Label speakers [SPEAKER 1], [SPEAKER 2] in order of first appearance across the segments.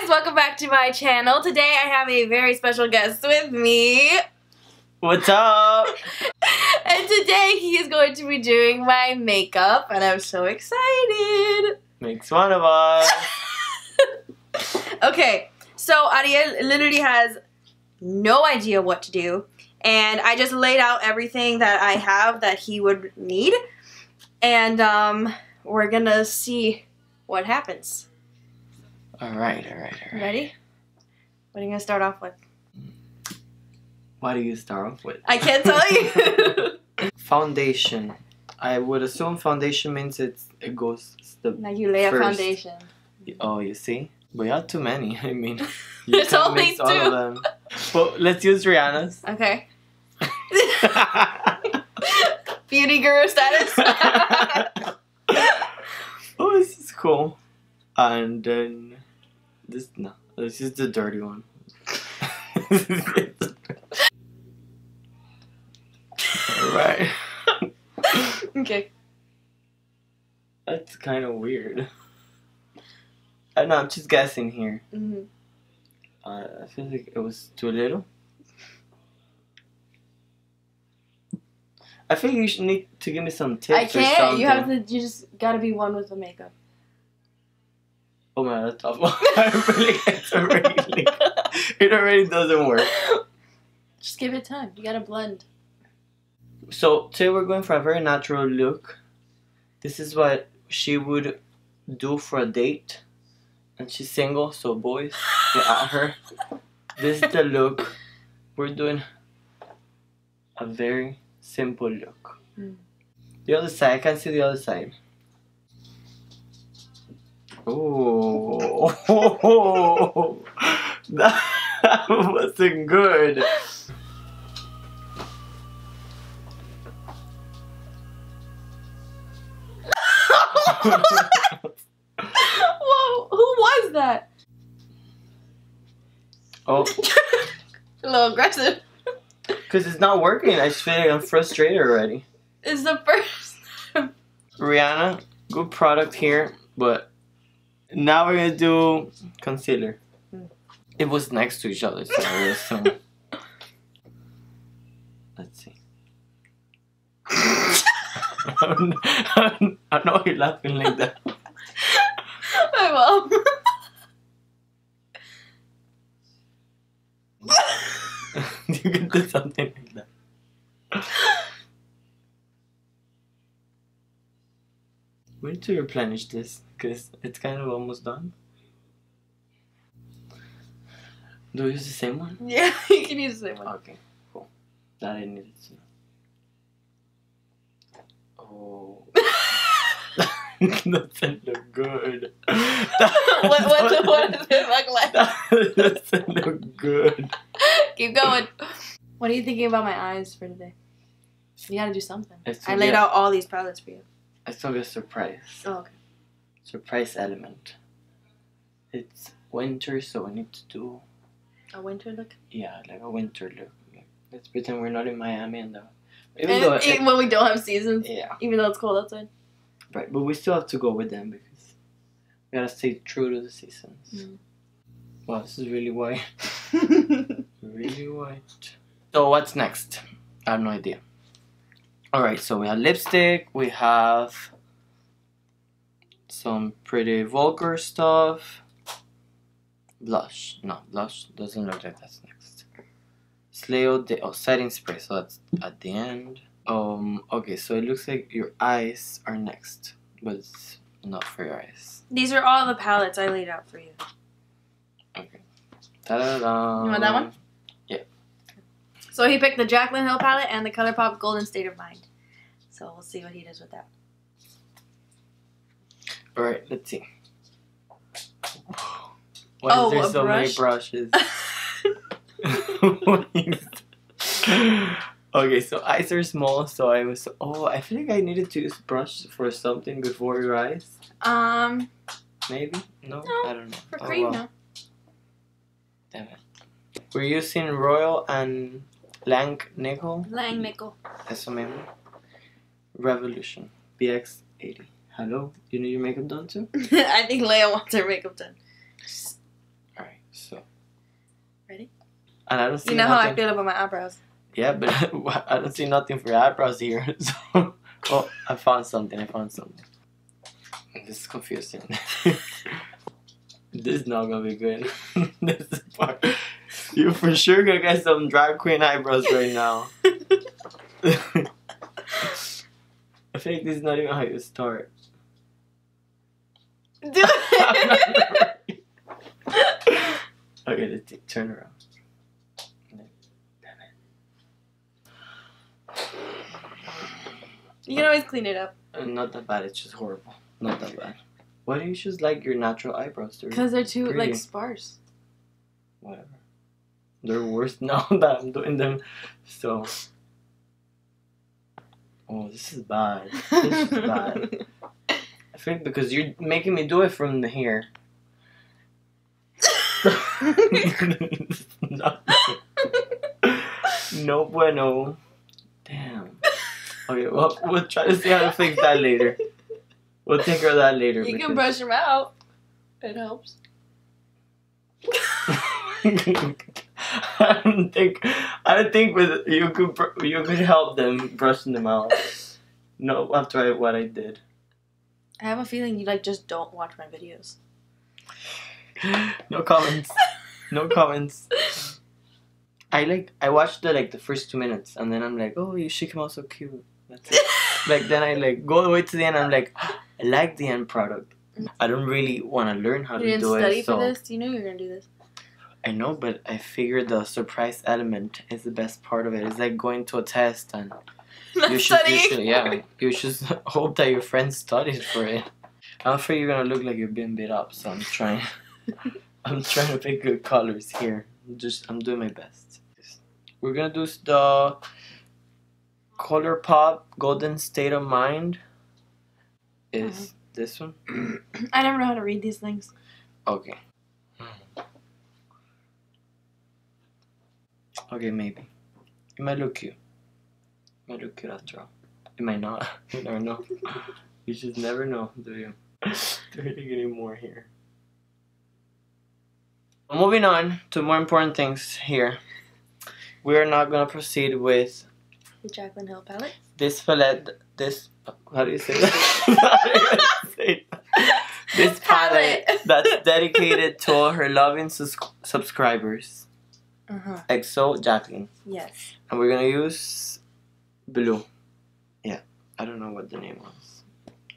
[SPEAKER 1] guys, welcome back to my channel. Today I have a very special guest with me.
[SPEAKER 2] What's up?
[SPEAKER 1] And today he is going to be doing my makeup and I'm so excited.
[SPEAKER 2] Makes one of us.
[SPEAKER 1] Okay, so Ariel literally has no idea what to do. And I just laid out everything that I have that he would need. And we're gonna see what happens.
[SPEAKER 2] Alright.
[SPEAKER 1] Ready? What are you gonna start off with?
[SPEAKER 2] What do you start off with?
[SPEAKER 1] I can't tell you.
[SPEAKER 2] Foundation. I would assume foundation means it goes the
[SPEAKER 1] Like you lay a
[SPEAKER 2] first.
[SPEAKER 1] foundation.
[SPEAKER 2] Oh, you see? We have too many. I mean, you
[SPEAKER 1] There's
[SPEAKER 2] can't
[SPEAKER 1] only
[SPEAKER 2] mix all
[SPEAKER 1] two.
[SPEAKER 2] of them. But let's use Rihanna's.
[SPEAKER 1] Okay. Beauty guru status.
[SPEAKER 2] Oh, this is cool. And then this is the dirty one. Alright.
[SPEAKER 1] Okay.
[SPEAKER 2] That's kind of weird. I know, I'm just guessing here.
[SPEAKER 1] Mm-hmm.
[SPEAKER 2] I feel like it was too little. I think you should need to give me some tips.
[SPEAKER 1] I can't.
[SPEAKER 2] Or something.
[SPEAKER 1] You just gotta be one with the makeup.
[SPEAKER 2] Oh man, that's tough. It already doesn't work.
[SPEAKER 1] Just give it time. You gotta blend.
[SPEAKER 2] So today we're going for a very natural look. This is what she would do for a date. And she's single, so boys, get at her. This is the look. We're doing a very simple look. The other side, I can see the other side. Oh, that wasn't good.
[SPEAKER 1] Whoa! Who was that?
[SPEAKER 2] Oh,
[SPEAKER 1] A little aggressive.
[SPEAKER 2] because it's not working. I just feel like I'm frustrated already.
[SPEAKER 1] It's the first time.
[SPEAKER 2] Rihanna, good product here, but now we're gonna do concealer. It was next to each other, so I would assume. Let's see. I know you're laughing like that.
[SPEAKER 1] My mom.
[SPEAKER 2] You can do something like that. We need to replenish this because it's kind of almost done. Do we use the same one?
[SPEAKER 1] Yeah, you can use the same one.
[SPEAKER 2] Okay, cool. That I needed to know. Oh. Doesn't look good.
[SPEAKER 1] What does it look like?
[SPEAKER 2] That doesn't look good.
[SPEAKER 1] Keep going. What are you thinking about my eyes for today? You gotta do something. I laid out all these palettes for you.
[SPEAKER 2] It's gonna be a surprise.
[SPEAKER 1] Oh, okay.
[SPEAKER 2] Surprise element. It's winter, so we need to do...
[SPEAKER 1] A winter look?
[SPEAKER 2] Yeah, like a winter look. Let's pretend we're not in Miami and
[SPEAKER 1] Even when we don't have seasons?
[SPEAKER 2] Yeah.
[SPEAKER 1] Even though it's cold outside?
[SPEAKER 2] Right, but we still have to go with them because we gotta stay true to the seasons.
[SPEAKER 1] Mm.
[SPEAKER 2] Wow, this is really white. Really white. So what's next? I have no idea. Alright, so we have lipstick, we have some pretty vulgar stuff. Blush. No, blush doesn't look like that's next. Setting spray, so that's at the end. Okay, so it looks like your eyes are next, but it's not for your eyes.
[SPEAKER 1] These are all the palettes I laid out for you.
[SPEAKER 2] Okay. Ta-da-da.
[SPEAKER 1] You want that one?
[SPEAKER 2] Yeah.
[SPEAKER 1] So he picked the Jaclyn Hill palette and the ColourPop Golden State of Mind. So we'll see what he does with that.
[SPEAKER 2] Alright, let's see. Why is there so many brushes? Okay, so eyes are small, so I was... Oh, I feel like I needed to use brush for something before your eyes. Maybe? No? I don't know.
[SPEAKER 1] For cream, no.
[SPEAKER 2] Damn it. We're using Royal and Langnickel.
[SPEAKER 1] Langnickel.
[SPEAKER 2] Eso mismo. Revolution. BX80. Hello? You need your makeup done too?
[SPEAKER 1] I think Leia wants her makeup done.
[SPEAKER 2] Alright. So.
[SPEAKER 1] Ready?
[SPEAKER 2] And I don't see
[SPEAKER 1] You know how
[SPEAKER 2] nothing.
[SPEAKER 1] I feel about my eyebrows.
[SPEAKER 2] Yeah, but I don't see nothing for your eyebrows here. So, oh, I found something. This is confusing. This is not gonna be good. This is part. You for sure gonna get some drag queen eyebrows right now. I think this is not even how you start.
[SPEAKER 1] Do it.
[SPEAKER 2] Okay, let's turn around.
[SPEAKER 1] You can always clean it up.
[SPEAKER 2] Not that bad. It's just horrible. Not that bad. Why do you choose like your natural eyebrows?
[SPEAKER 1] Because they're too
[SPEAKER 2] pretty.
[SPEAKER 1] like sparse.
[SPEAKER 2] Whatever. They're worse now that I'm doing them. So. Oh, this is bad. This is bad. I think because you're making me do it from here. No bueno. Damn. Okay, well, we'll try to see how to fix that later. We'll take care of that later.
[SPEAKER 1] You can brush them out. It helps.
[SPEAKER 2] I don't think with you could help them brushing them out. No, after what I did.
[SPEAKER 1] I have a feeling you like just don't watch my videos.
[SPEAKER 2] No comments. No comments. I watched the first 2 minutes and then I'm like, oh, she came out so cute. That's it. Like then I go all the way to the end. I'm like, I like the end product. I don't really want to learn how to do it.
[SPEAKER 1] You didn't study for this? You knew you were gonna do this.
[SPEAKER 2] I know, but I figured the surprise element is the best part of it. It's like going to a test and you should hope that your friends studied for it. I'm afraid you're gonna look like you're being beat up, so I'm trying to pick good colors here. I'm doing my best. We're gonna do the ColourPop Golden State of Mind. Is this one?
[SPEAKER 1] I never know how to read these things.
[SPEAKER 2] Okay. Okay, maybe. It might look cute. It might look cute after all. It might not. You never know. You just never know, do you? Do we get any more here? Moving on to more important things here. We are not going to proceed with
[SPEAKER 1] The Jaclyn Hill palette.
[SPEAKER 2] this palette. How do you say that? This palette that's dedicated to all her loving subscribers. EXO Jaclyn.
[SPEAKER 1] Yes.
[SPEAKER 2] And we're gonna use blue. Yeah, I don't know what the name was.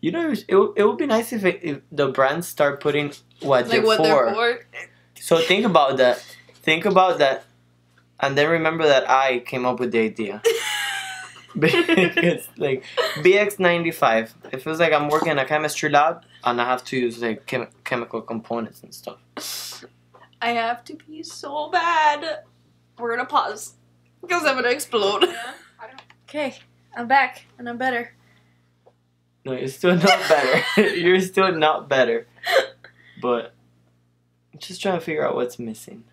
[SPEAKER 2] You know, it would be nice if the brands start putting what they're for. So think about that. And then remember that I came up with the idea. Because like BX95, it feels like I'm working in a chemistry lab and I have to use like chemical components and stuff.
[SPEAKER 1] I have to pee so bad. We're gonna pause because I'm gonna explode. Okay, I'm back and I'm better.
[SPEAKER 2] No, you're still not better. You're still not better. But I'm just trying to figure out what's missing.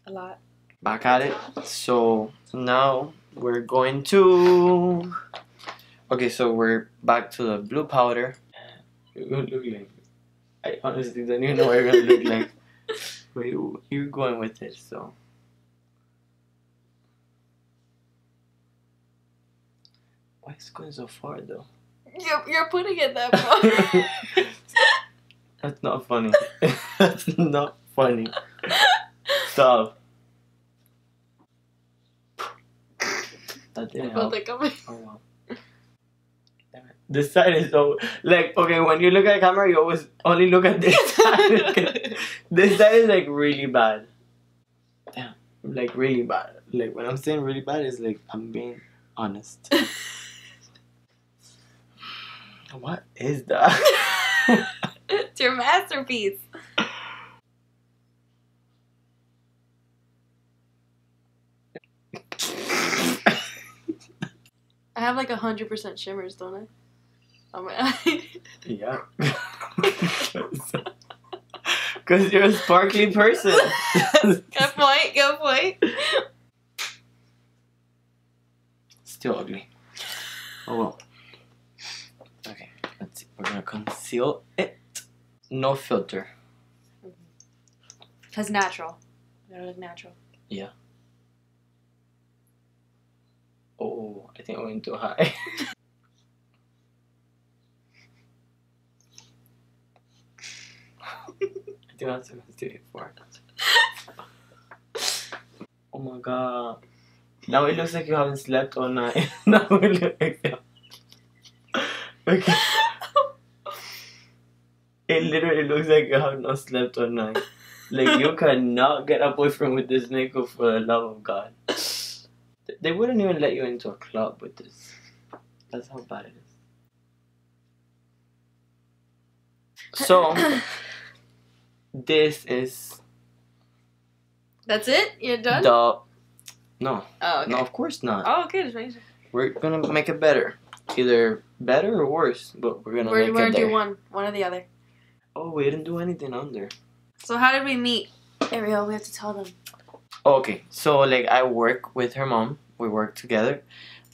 [SPEAKER 1] A lot.
[SPEAKER 2] Back at it. So now we're going to. Okay, so we're back to the blue powder. You're gonna look like. I honestly don't even know what you're gonna look like. But you're going with it, so. Why is it going so far though?
[SPEAKER 1] You're putting it that far.
[SPEAKER 2] That's not funny. That's not funny. Stop. That didn't help. Oh wow. This side is so like okay. When you look at the camera, you always only look at this side. This side is like really bad. Damn, like really bad. Like when I'm saying really bad, it's like I'm being honest. What is that?
[SPEAKER 1] It's your masterpiece. I have like 100% shimmers, don't I? On my eye.
[SPEAKER 2] Yeah. Because you're a sparkly person.
[SPEAKER 1] Good point.
[SPEAKER 2] Still ugly. Oh well. Okay, let's see. We're gonna conceal it. No filter.
[SPEAKER 1] Cause natural. You gotta look natural.
[SPEAKER 2] Yeah. Oh, I think I went too high. I think that's supposed to do it for. Oh my god. Now it looks like you haven't slept all night. Now it looks like you. Okay. It literally looks like you have not slept all night. Like you cannot get a boyfriend with this makeup for the love of God. They wouldn't even let you into a club with this. That's how bad it is. So this is
[SPEAKER 1] That's it? You're done?
[SPEAKER 2] the no.
[SPEAKER 1] Oh, okay.
[SPEAKER 2] No, of course not.
[SPEAKER 1] Oh, okay. Just making sure.
[SPEAKER 2] We're gonna make it better. Either better or worse, but we're gonna make it
[SPEAKER 1] We're gonna
[SPEAKER 2] there.
[SPEAKER 1] do one or the other.
[SPEAKER 2] Oh, we didn't do anything under.
[SPEAKER 1] So how did we meet? Ariel, we have to tell them.
[SPEAKER 2] Okay, so like I work with her mom. We work together,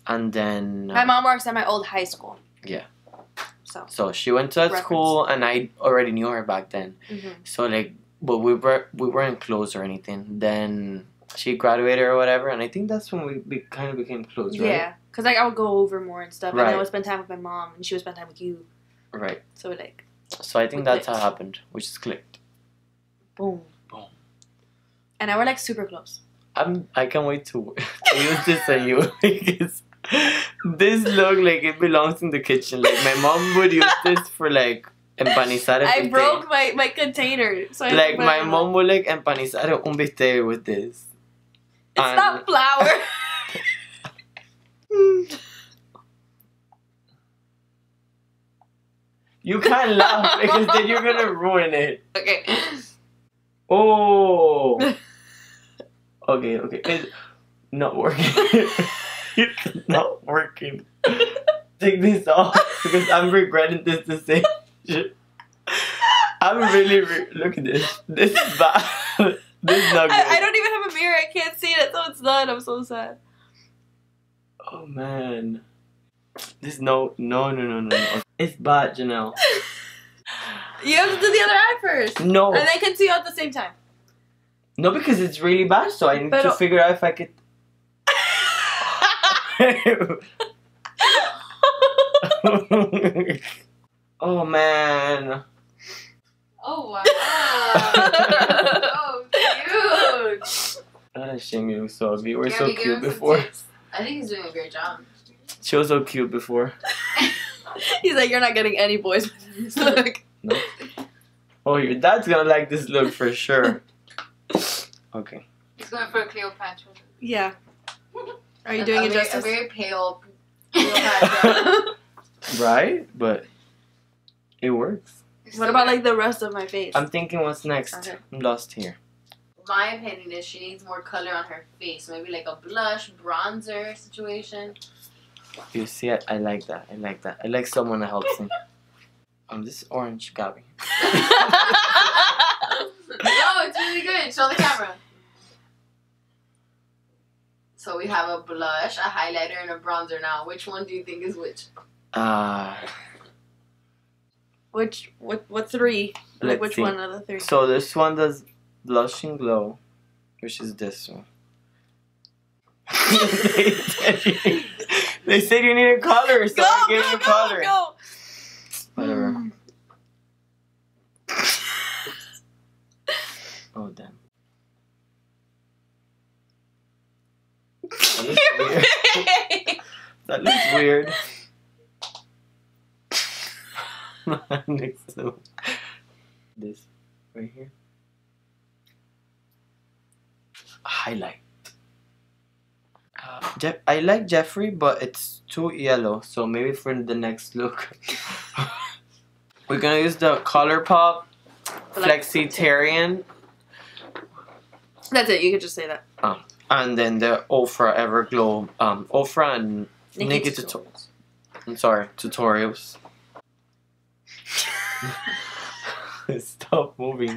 [SPEAKER 2] and then
[SPEAKER 1] My mom works at my old high school.
[SPEAKER 2] Yeah.
[SPEAKER 1] So
[SPEAKER 2] she went to that
[SPEAKER 1] Reference.
[SPEAKER 2] school, and I already knew her back then. So like, but we weren't close or anything. Then she graduated or whatever, and I think that's when we kind of became close, right?
[SPEAKER 1] Yeah, because like I would go over more and stuff, and
[SPEAKER 2] Right.
[SPEAKER 1] I would spend time with my mom, and she would spend time with you.
[SPEAKER 2] Right.
[SPEAKER 1] So like,
[SPEAKER 2] So I think
[SPEAKER 1] We
[SPEAKER 2] that's how it
[SPEAKER 1] clicked.
[SPEAKER 2] happened. We just clicked.
[SPEAKER 1] boom,
[SPEAKER 2] Boom.
[SPEAKER 1] and now we're like super close.
[SPEAKER 2] I can't wait to use this on you because this look like it belongs in the kitchen. Like my mom would use this for like empanizar.
[SPEAKER 1] I broke my container, so I had to
[SPEAKER 2] Like
[SPEAKER 1] put
[SPEAKER 2] my
[SPEAKER 1] it on.
[SPEAKER 2] mom would like empanizar un bistec with this.
[SPEAKER 1] It's
[SPEAKER 2] And-
[SPEAKER 1] not flour.
[SPEAKER 2] You can't laugh because then you're gonna ruin it.
[SPEAKER 1] Okay.
[SPEAKER 2] Oh. Okay. It's not working. It's not working. Take this off because I'm regretting this decision. I'm really look at this. This is bad. This is not good.
[SPEAKER 1] I don't even have a mirror. I can't see it, so it's done. I'm so sad.
[SPEAKER 2] Oh man. This no. It's bad, Janelle.
[SPEAKER 1] You have to do the other eye first.
[SPEAKER 2] No.
[SPEAKER 1] And they can see you at the same time.
[SPEAKER 2] No, because it's really bad, so I need to
[SPEAKER 1] Pero-
[SPEAKER 2] figure out if I could. Oh man.
[SPEAKER 3] Oh wow! Oh cute!
[SPEAKER 2] That shame you look so ugly. You were
[SPEAKER 3] Can
[SPEAKER 2] so
[SPEAKER 3] we give
[SPEAKER 2] cute
[SPEAKER 3] him some
[SPEAKER 2] before.
[SPEAKER 3] tips? I think he's doing a great job.
[SPEAKER 2] She was so cute before.
[SPEAKER 1] He's like, you're not getting any boys with this look.
[SPEAKER 2] No. Oh, your dad's gonna like this look for sure. Okay.
[SPEAKER 3] He's going for a Cleopatra.
[SPEAKER 1] Yeah. Are you doing it justice?
[SPEAKER 3] A very pale Cleopatra.
[SPEAKER 2] Right? But it works.
[SPEAKER 1] What about like the rest of my face?
[SPEAKER 2] I'm thinking what's next.
[SPEAKER 1] Okay.
[SPEAKER 2] I'm lost here.
[SPEAKER 3] My opinion is she needs more color on her face. Maybe like a blush, bronzer situation.
[SPEAKER 2] You see, I like that. I like someone that helps me. This is orange, Gabby.
[SPEAKER 3] No, it's really good. Show the camera. So we have a blush, a highlighter, and a bronzer now. Which one do you think is which?
[SPEAKER 1] What three? Like
[SPEAKER 2] Let's
[SPEAKER 1] which
[SPEAKER 2] see.
[SPEAKER 1] one of the three?
[SPEAKER 2] So this one does blush and glow, which is this one. They said you need a color, so I gave you a color.
[SPEAKER 1] Go!
[SPEAKER 2] Whatever. Oh damn. That looks weird. That looks weird. Next to this right here. Highlight. I like Jeffrey, but it's too yellow, so maybe for the next look. We're gonna use the ColourPop Flexitarian.
[SPEAKER 1] That's it. You could just say that.
[SPEAKER 2] And then the Ofra Everglow, Ofra and
[SPEAKER 1] Nikki
[SPEAKER 2] Tutorials. I'm sorry, tutorials. Stop moving.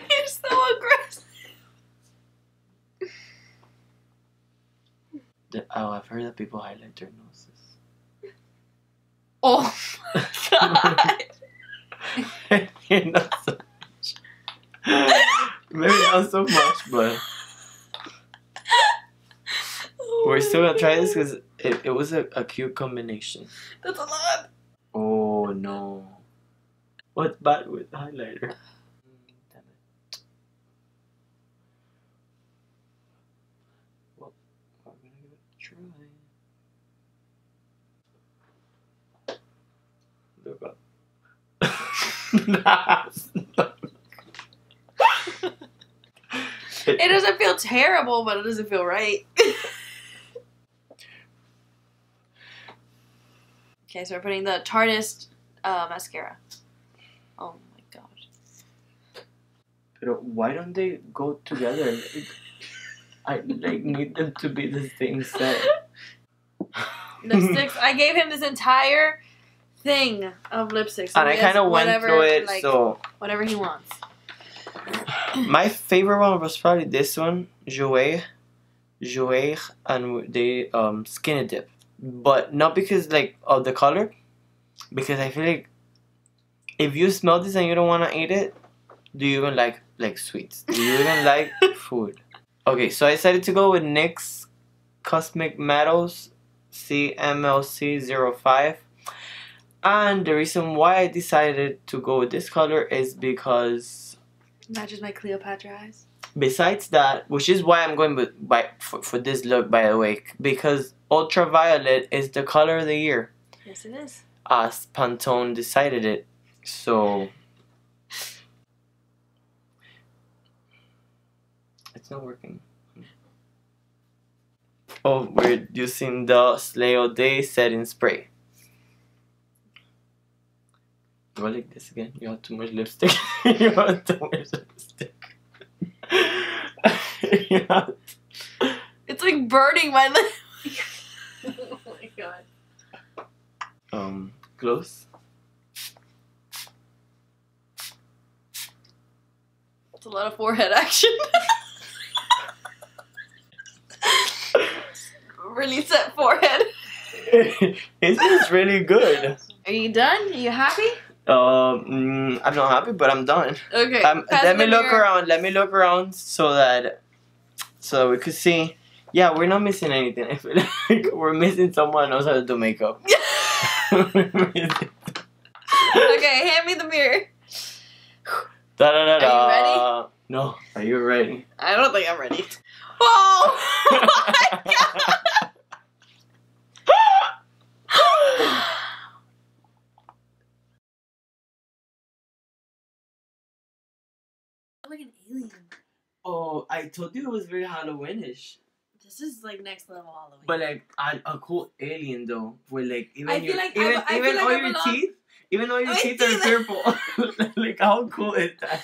[SPEAKER 1] You're so aggressive.
[SPEAKER 2] Oh, I've heard that people highlight their noses.
[SPEAKER 1] Oh my god.
[SPEAKER 2] You're not so Maybe not so much, but we're still gonna try this because it was a cute combination.
[SPEAKER 1] That's a lot.
[SPEAKER 2] Oh no. What's bad with highlighter? Damn it. Well, I'm gonna give it a try. Look up.
[SPEAKER 1] It doesn't feel terrible, but it doesn't feel right. Okay, so we're putting the Tartist mascara. Oh my god.
[SPEAKER 2] But why don't they go together? I like need them to be the same set.
[SPEAKER 1] Lipsticks. I gave him this entire thing of lipsticks. So
[SPEAKER 2] And I kind of went through it,
[SPEAKER 1] like,
[SPEAKER 2] so
[SPEAKER 1] whatever he wants.
[SPEAKER 2] my favorite one was probably this one, Jouer, and they Skinny Dip, but not because like of the color, because I feel like if you smell this and you don't want to eat it, do you even like sweets? Do you even like food? Okay, so I decided to go with NYX Cosmic Metals CMLC05. And the reason why I decided to go with this color is because
[SPEAKER 1] Matches my Cleopatra eyes.
[SPEAKER 2] besides that, which is why I'm going for this look, by the way, because ultraviolet is the color of the year.
[SPEAKER 1] Yes, it is.
[SPEAKER 2] As Pantone decided it. So it's not working. Oh, we're using the Slay All Day setting spray. Go like this again. You have too much lipstick. You have too much lipstick. You have
[SPEAKER 1] It's like burning my lip.
[SPEAKER 3] Oh my god.
[SPEAKER 2] Close.
[SPEAKER 1] It's a lot of forehead action. Really set forehead.
[SPEAKER 2] It is really good.
[SPEAKER 1] Are you done? Are you happy?
[SPEAKER 2] I'm not happy, but I'm done.
[SPEAKER 1] Okay.
[SPEAKER 2] Let me look around. Let me look around so that we could see. Yeah, we're not missing anything. I feel like we're missing someone who knows how to do makeup.
[SPEAKER 1] Okay, hand me the mirror.
[SPEAKER 2] Da, da, da, da.
[SPEAKER 1] Are you ready?
[SPEAKER 2] No. Are you ready?
[SPEAKER 1] I don't think I'm ready. Oh my god! I'm like an alien.
[SPEAKER 2] Oh, I told you it was very Halloweenish.
[SPEAKER 1] This is like next level Halloween.
[SPEAKER 2] But like a cool alien though, with like even
[SPEAKER 1] I
[SPEAKER 2] your
[SPEAKER 1] feel like
[SPEAKER 2] even
[SPEAKER 1] I feel like
[SPEAKER 2] all
[SPEAKER 1] I
[SPEAKER 2] your
[SPEAKER 1] belong-
[SPEAKER 2] teeth, even all your
[SPEAKER 1] My
[SPEAKER 2] teeth are
[SPEAKER 1] teeth.
[SPEAKER 2] purple. Like how cool is that?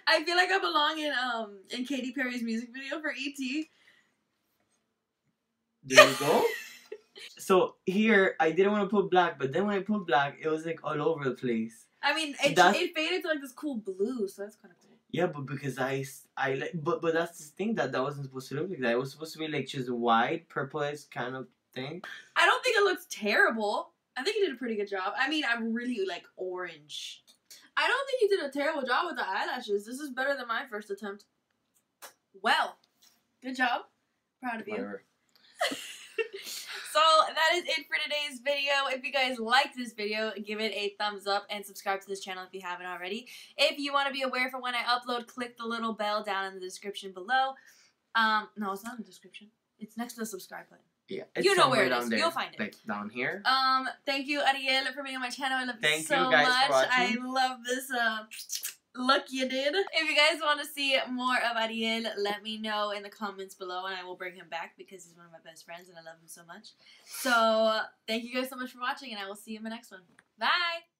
[SPEAKER 1] I feel like I belong in Katy Perry's music video for E.T.
[SPEAKER 2] There you go. So here I didn't want to put black, but then when I put black, it was like all over the place.
[SPEAKER 1] I mean, it faded to like this cool blue, so that's kind of cool.
[SPEAKER 2] Yeah, but because I like, but that's the thing that wasn't supposed to look like that. It was supposed to be like just white, purplish kind of thing.
[SPEAKER 1] I don't think it looks terrible. I think you did a pretty good job. I mean, I'm really like orange. I don't think you did a terrible job with the eyelashes. This is better than my first attempt. Well, good job. Proud of you.
[SPEAKER 2] Whatever.
[SPEAKER 1] So that is it for today's video. If you guys liked this video, give it a thumbs up and subscribe to this channel if you haven't already. If you want to be aware for when I upload, click the little bell down in the description below. No, it's not in the description. It's next to the subscribe button.
[SPEAKER 2] Yeah,
[SPEAKER 1] You know where it
[SPEAKER 2] down
[SPEAKER 1] is.
[SPEAKER 2] there.
[SPEAKER 1] You'll find it.
[SPEAKER 2] Like down here.
[SPEAKER 1] Thank you, Ariel, for being on my channel. I love you
[SPEAKER 2] Thank
[SPEAKER 1] so
[SPEAKER 2] you guys
[SPEAKER 1] much.
[SPEAKER 2] for watching.
[SPEAKER 1] I love this look you did. If you guys want to see more of Ariel, let me know in the comments below and I will bring him back because he's one of my best friends and I love him so much. So, thank you guys so much for watching and I will see you in the next one. Bye!